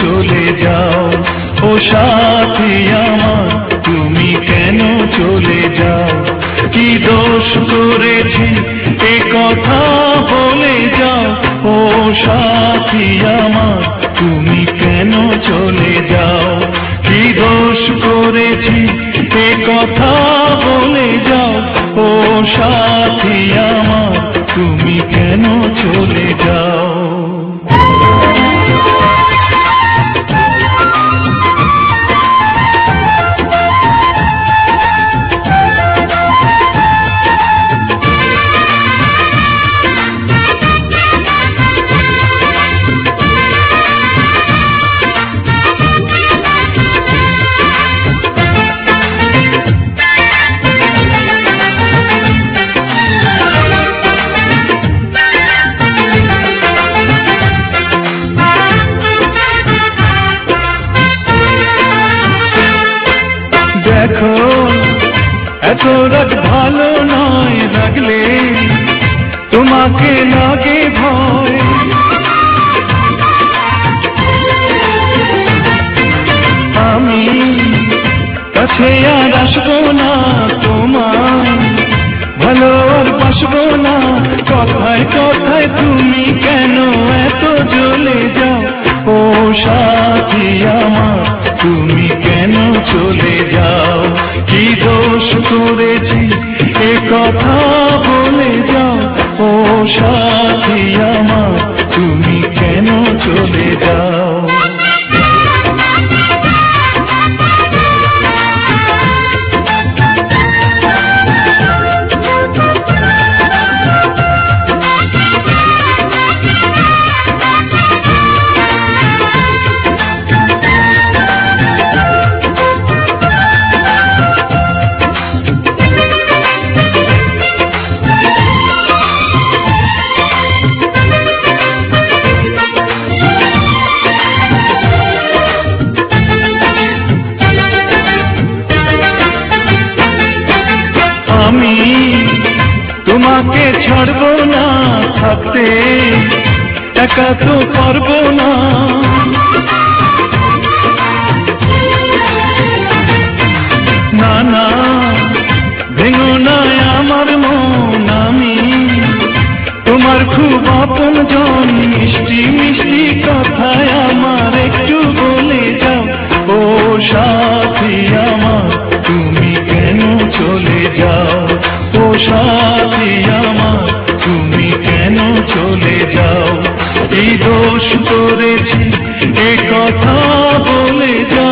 চলে যাও? ও সাথী আমার তুমি কেন চলে যাও? কি দোষ করেছি এ কথা বলে যাও? ও সাথী আমার তুমি কেন চলে যাও? কি দোষ করেছি এ কথা বলে যাও? ও সাথী আমার তুমি কেন চলে যাও? দেখো এত রাগ ভালো নয়, রাগলে তোমাকে লাগে ভয়। আমি কাছে আর আসবো না, তোমার ভালো আর বাসবো না। কথায় কথায় তুমি কেন এত জ্বলে যাও? ও সাথী আমার তুমি কেন চলে যাও? কি দোষ করেছি এ কথা বলে যাও? ও সাথী আমার তুমি কেন চলে যাও? আমি তোমাকে ছাড়বো না, থাকতে একা তো পারবো না। না না ভেঙো না আমার মন, আমি তোমার খুব আপনজন। মিষ্টি মিষ্টি কথায় আমার একটু বলে যাও? ও সাথী আমার তুমি কেন চলে যাও? ও সাথী আমার তুমি কেন চলে যাও? এই দোষ করেছি এ কথা বলে যাও?